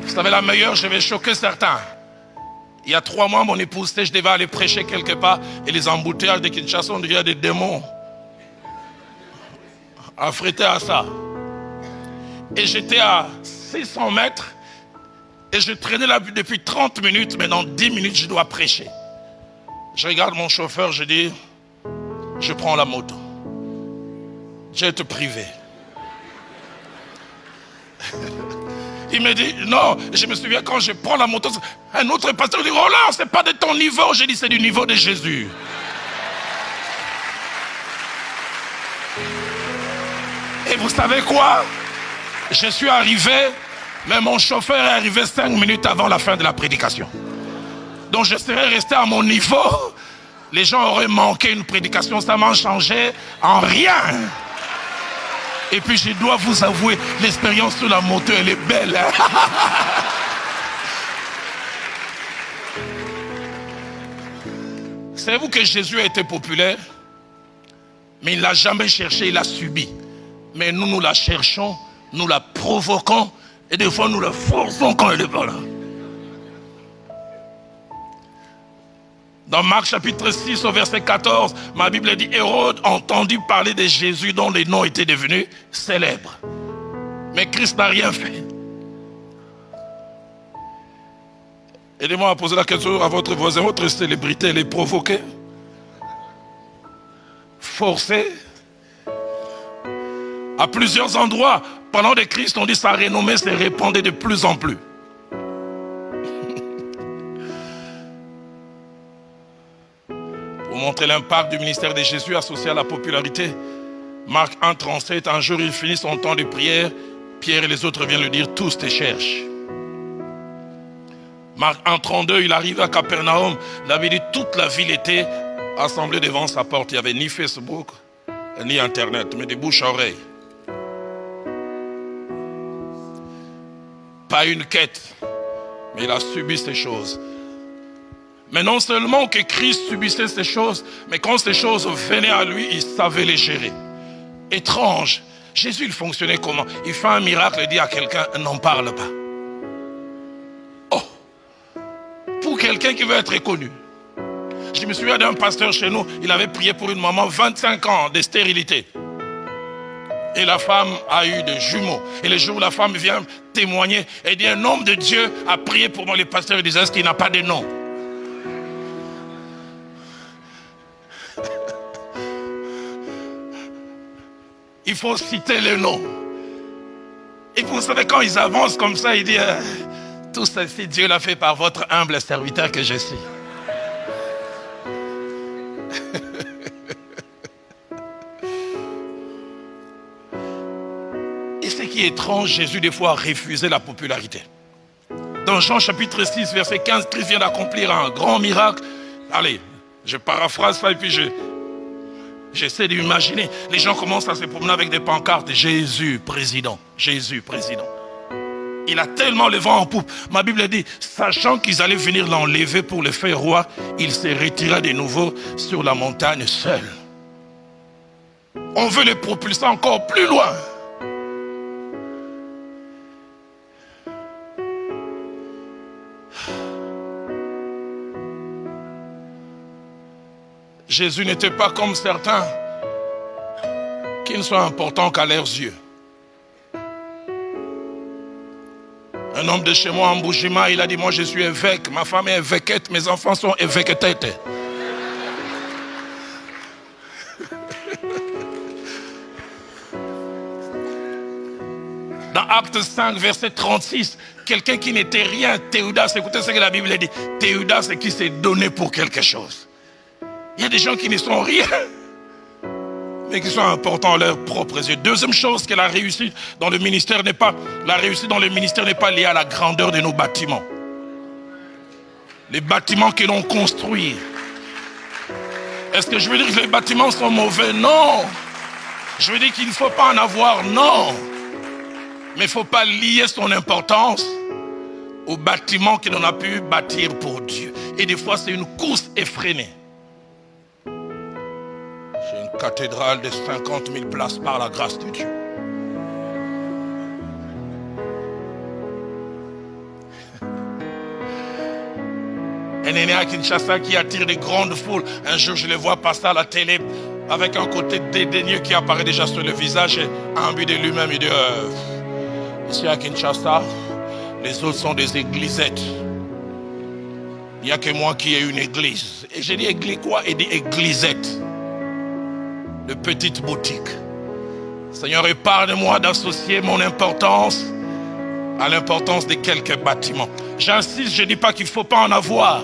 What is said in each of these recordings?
Vous savez, la meilleure, je vais choquer certains. Il y a 3 mois, mon épouse, je devais aller prêcher quelque part et les embouteillages de Kinshasa, on dirait des démons. Affrétés à ça. Et j'étais à 600 mètres et je traînais là depuis 30 minutes, mais dans 10 minutes, je dois prêcher. Je regarde mon chauffeur, je dis, je prends la moto. Jet privé. Il me dit, non, je me souviens quand je prends la moto, un autre pasteur dit, oh là, c'est pas de ton niveau. J'ai dit, c'est du niveau de Jésus. Et vous savez quoi? Je suis arrivé, mais mon chauffeur est arrivé 5 minutes avant la fin de la prédication. Donc je serais resté à mon niveau. Les gens auraient manqué une prédication, ça m'a changé en rien. Et puis je dois vous avouer, l'expérience sur la moto, elle est belle. Savez-vous que Jésus a été populaire? Mais il ne l'a jamais cherché, il l'a subi. Mais nous, nous la cherchons, nous la provoquons, et des fois nous la forçons quand elle n'est pas là. Dans Marc chapitre 6 au verset 14, ma Bible dit, Hérode a entendu parler de Jésus dont les noms étaient devenus célèbres. Mais Christ n'a rien fait. Aidez-moi à poser la question à votre voisin, votre célébrité, elle est provoquée, forcée. À plusieurs endroits, pendant le Christ, on dit sa renommée s'est répandue de plus en plus. Pour montrer l'impact du ministère de Jésus associé à la popularité, Marc 1,37, un jour il finit son temps de prière, Pierre et les autres viennent lui dire, tous te cherchent. Marc 1,32, il arrive à Capernaum, il avait dit toute la ville était assemblée devant sa porte. Il n'y avait ni Facebook, ni Internet, mais des bouches à oreilles. Pas une quête, mais il a subi ces choses. Mais non seulement que Christ subissait ces choses, mais quand ces choses venaient à lui, il savait les gérer. Étrange. Jésus, il fonctionnait comment? Il fait un miracle et dit à quelqu'un, n'en parle pas. Oh! Pour quelqu'un qui veut être connu. Je me souviens d'un pasteur chez nous, il avait prié pour une maman, 25 ans de stérilité. Et la femme a eu des jumeaux. Et le jour où la femme vient témoigner, elle dit, un homme de Dieu a prié pour moi. Les pasteurs disaient, est-ce qu'il n'a pas de nom? Il faut citer le nom. Et vous savez, quand ils avancent comme ça, ils disent, tout ceci, Dieu l'a fait par votre humble serviteur que je suis. Et ce qui est étrange, Jésus des fois a refusé la popularité. Dans Jean chapitre 6, verset 15, Christ vient d'accomplir un grand miracle. Allez, je paraphrase ça et puis j'essaie d'imaginer. Les gens commencent à se promener avec des pancartes. Jésus, président. Jésus, président. Il a tellement le vent en poupe. Ma Bible dit, sachant qu'ils allaient venir l'enlever pour le faire roi, il se retira de nouveau sur la montagne seul. On veut les propulser encore plus loin. Jésus n'était pas comme certains qui ne sont importants qu'à leurs yeux. Un homme de chez moi en Boujima, il a dit, moi je suis évêque, ma femme est évêquette, mes enfants sont évêquetettes. Dans Acte 5, verset 36, quelqu'un qui n'était rien, Théodas, écoutez ce que la Bible dit, Théodas, c'est qui s'est donné pour quelque chose. Il y a des gens qui ne sont rien, mais qui sont importants à leurs propres yeux. Deuxième chose, que la réussite dans le ministère n'est pas liée à la grandeur de nos bâtiments. Les bâtiments que l'on construit. Est-ce que je veux dire que les bâtiments sont mauvais? Non. Je veux dire qu'il ne faut pas en avoir? Non. Mais il ne faut pas lier son importance aux bâtiments que l'on a pu bâtir pour Dieu. Et des fois, c'est une course effrénée. J'ai une cathédrale de 50 000 places par la grâce de Dieu. un aîné à Kinshasa qui attire des grandes foules. Un jour, je le vois passer à la télé avec un côté dédaigneux qui apparaît déjà sur le visage et imbu de lui-même. Il dit, ici à Kinshasa, les autres sont des églisettes. Il n'y a que moi qui ai une église. Et j'ai dit église quoi? Il dit églisette. De petites boutiques. Seigneur, épargne-moi d'associer mon importance à l'importance de quelques bâtiments. J'insiste, je ne dis pas qu'il ne faut pas en avoir.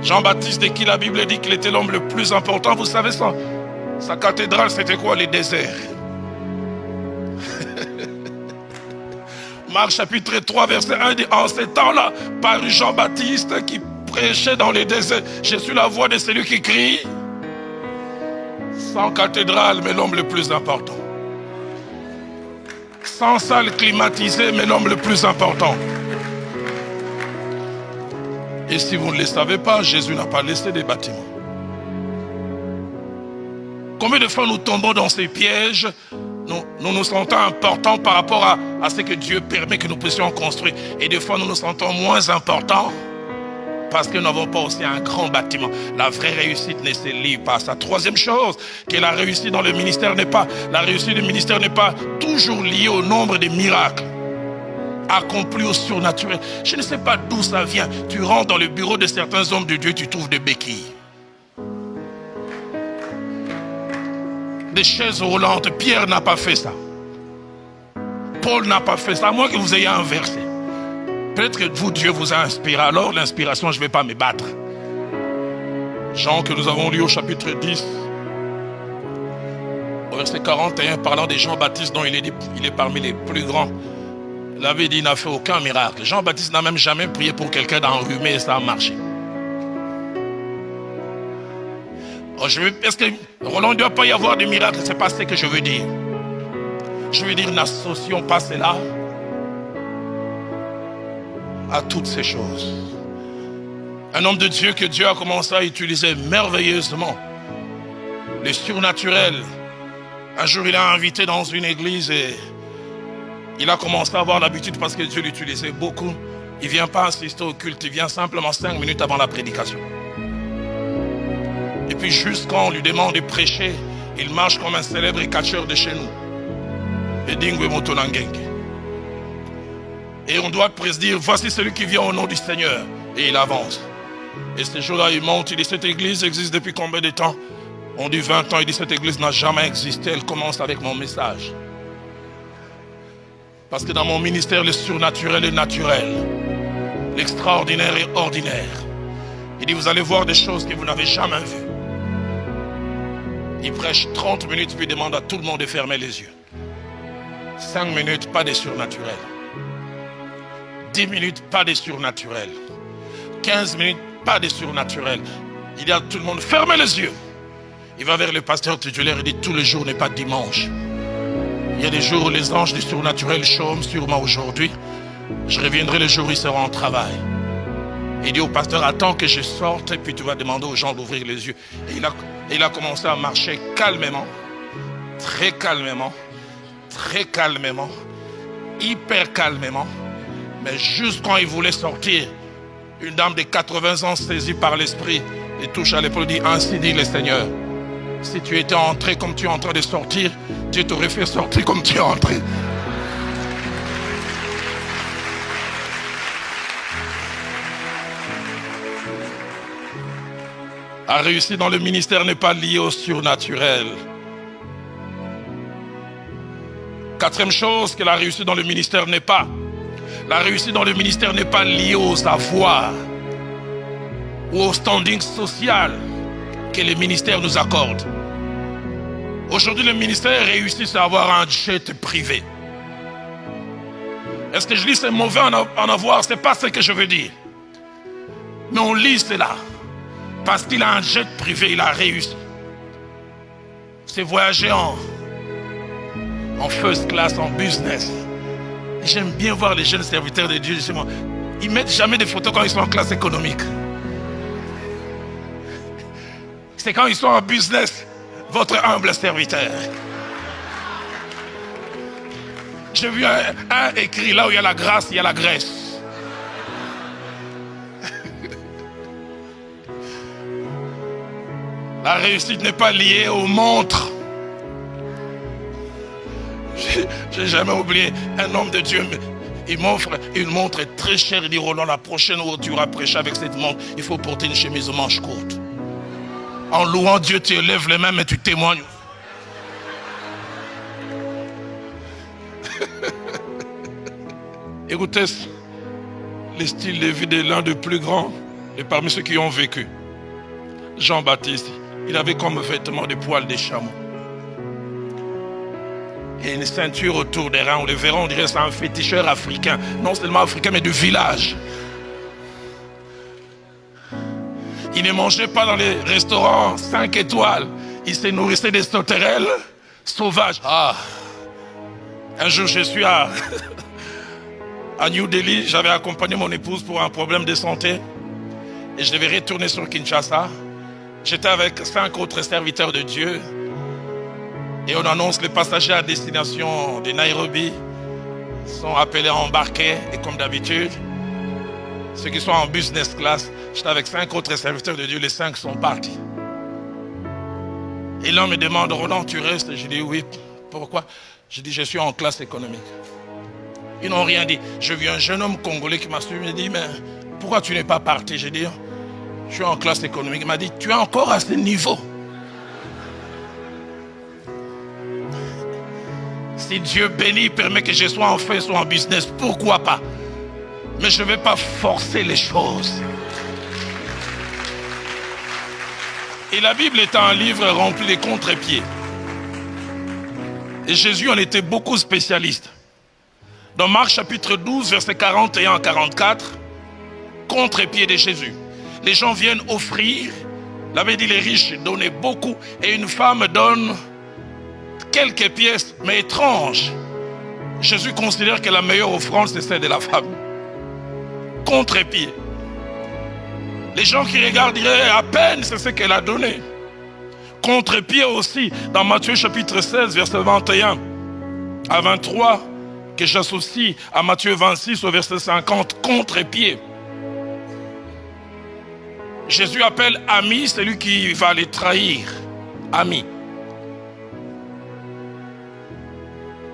Jean-Baptiste, de qui la Bible dit qu'il était l'homme le plus important, vous savez, sa cathédrale, c'était quoi? Les déserts. Marc chapitre 3, verset 1 dit, en ces temps-là, parut Jean-Baptiste qui prêchait dans les déserts. Je suis la voix de celui qui crie. Sans cathédrale, mais l'homme le plus important. Sans salle climatisée, mais l'homme le plus important. Et si vous ne le savez pas, Jésus n'a pas laissé des bâtiments. Combien de fois nous tombons dans ces pièges? Nous nous sentons importants par rapport à ce que Dieu permet que nous puissions construire. Et des fois, nous nous sentons moins importants parce que nous n'avons pas aussi un grand bâtiment. La vraie réussite ne se lie pas à ça. Troisième chose, que la réussite dans le ministère n'est pas, la réussite du ministère n'est pas toujours liée au nombre de miracles accomplis au surnaturel. Je ne sais pas d'où ça vient. Tu rentres dans le bureau de certains hommes de Dieu, tu trouves des béquilles. Des chaises roulantes. Pierre n'a pas fait ça. Paul n'a pas fait ça, à moins que vous ayez inversé. Peut-être que vous, Dieu vous a inspiré. Alors l'inspiration, je ne vais pas me battre. Jean que nous avons lu au chapitre 10, au verset 41, parlant de Jean-Baptiste dont il est parmi les plus grands. Il avait dit, il n'a fait aucun miracle. Jean-Baptiste n'a même jamais prié pour quelqu'un d'enrhumé et ça a marché. Est-ce que Roland, il ne doit pas y avoir de miracle? Ce n'est pas ce que je veux dire. Je veux dire, n'associons pas cela à toutes ces choses. Un homme de Dieu que Dieu a commencé à utiliser merveilleusement, le surnaturel. Un jour, il a invité dans une église et il a commencé à avoir l'habitude parce que Dieu l'utilisait beaucoup. Il ne vient pas assister au culte, il vient simplement 5 minutes avant la prédication. Et puis juste quand on lui demande de prêcher, il marche comme un célèbre catcheur de chez nous. Et on doit presque dire, voici celui qui vient au nom du Seigneur. Et il avance. Et ce jour-là, il monte, il dit, cette église existe depuis combien de temps? On dit 20 ans, il dit, cette église n'a jamais existé, elle commence avec mon message. Parce que dans mon ministère, le surnaturel est naturel. L'extraordinaire est ordinaire. Il dit, vous allez voir des choses que vous n'avez jamais vues. Il prêche 30 minutes, puis demande à tout le monde de fermer les yeux. 5 minutes, pas de surnaturel. 10 minutes, pas de surnaturel. 15 minutes, pas de surnaturel. Il dit à tout le monde, fermez les yeux. Il va vers le pasteur titulaire et dit, tous les jours n'est pas dimanche. Il y a des jours où les anges du surnaturel chôment, sûrement aujourd'hui. Je reviendrai le jour où ils seront en travail. Il dit au pasteur, attends que je sorte et puis tu vas demander aux gens d'ouvrir les yeux. Et il a commencé à marcher calmement, très calmement, hyper calmement. Mais juste quand il voulait sortir, une dame de 80 ans saisie par l'esprit et touche à l'épaule, dit, ainsi dit le Seigneur. Si tu étais entré comme tu es en train de sortir, Dieu t'aurait fait sortir comme tu es entré. La réussite dans le ministère n'est pas liée au surnaturel. Quatrième chose que la réussite dans le ministère n'est pas. La réussite dans le ministère n'est pas liée aux avoirs ou au standing social que le ministère nous accorde. Aujourd'hui, le ministère réussit à avoir un jet privé. Est-ce que je dis c'est mauvais en avoir? Ce n'est pas ce que je veux dire. Mais on lit cela. Parce qu'il a un jet privé, il a réussi. C'est voyager en first class, en business. J'aime bien voir les jeunes serviteurs de Dieu chez moi. Ils ne mettent jamais des photos quand ils sont en classe économique. C'est quand ils sont en business, votre humble serviteur. J'ai vu un écrit là où il y a la grâce, il y a la graisse. La réussite n'est pas liée aux montres. J'ai jamais oublié un homme de Dieu. Il m'offre une montre très chère. Il dit, Roland, la prochaine où tu auras prêché avec cette montre, il faut porter une chemise aux manches courtes. En louant Dieu, tu lèves les mains, mais tu témoignes. Écoutez, le style de vie de l'un des plus grands, et parmi ceux qui ont vécu, Jean-Baptiste, il avait comme vêtement des poils de chameau. Et une ceinture autour des reins. On le verra, on dirait que c'est un féticheur africain. Non seulement africain, mais de village. Il ne mangeait pas dans les restaurants 5 étoiles. Il se nourrissait des sauterelles sauvages. Un jour, je suis à New Delhi. J'avais accompagné mon épouse pour un problème de santé. Et je devais retourner sur Kinshasa. J'étais avec 5 autres serviteurs de Dieu. Et on annonce les passagers à destination de Nairobi sont appelés à embarquer. Et comme d'habitude, ceux qui sont en business class, j'étais avec 5 autres serviteurs de Dieu, les 5 sont partis. Et l'un me demande, Roland, tu restes? Je dis oui. Pourquoi? Je dis, je suis en classe économique. Ils n'ont rien dit. Je vis un jeune homme congolais qui m'a suivi, il me dit, mais pourquoi tu n'es pas parti? Je dis, je suis en classe économique. Il m'a dit, tu es encore à ce niveau? Si Dieu bénit, permet que je sois en fait, soit en business, pourquoi pas? Mais je ne vais pas forcer les choses. Et la Bible est un livre rempli de contre-pieds. Et Jésus en était beaucoup spécialiste. Dans Marc chapitre 12, versets 41 à 44, contre-pied de Jésus. Les gens viennent offrir. La Bible dit les riches donnaient beaucoup. Et une femme donne quelques pièces, mais étranges. Jésus considère que la meilleure offrande, c'est celle de la femme. Contre-pied. Les gens qui regardent diraient à peine c'est ce qu'elle a donné. Contre-pied aussi, dans Matthieu chapitre 16, verset 21 à 23, que j'associe à Matthieu 26 au verset 50, contre-pied. Jésus appelle ami celui qui va les trahir. Ami.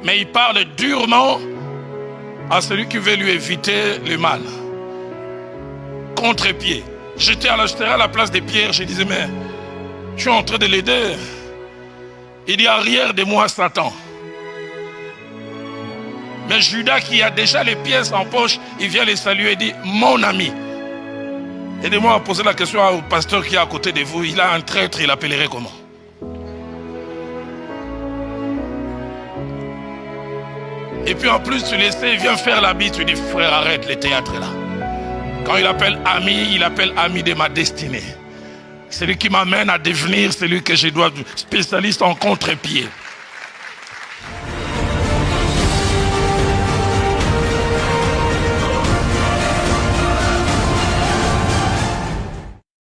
Mais il parle durement à celui qui veut lui éviter le mal. Contre-pied. J'étais à la place de Pierre, je disais, mais je suis en train de l'aider. Il dit, arrière de moi, Satan. Mais Judas, qui a déjà les pièces en poche, il vient les saluer et dit, mon ami. Aidez-moi à poser la question au pasteur qui est à côté de vous. Il a un traître, il l'appellerait comment? Et puis en plus, tu laissais, il vient faire la bise, tu dis, frère, arrête le théâtre là. Quand il appelle ami de ma destinée. Celui qui m'amène à devenir celui que je dois, spécialiste en contre-pied.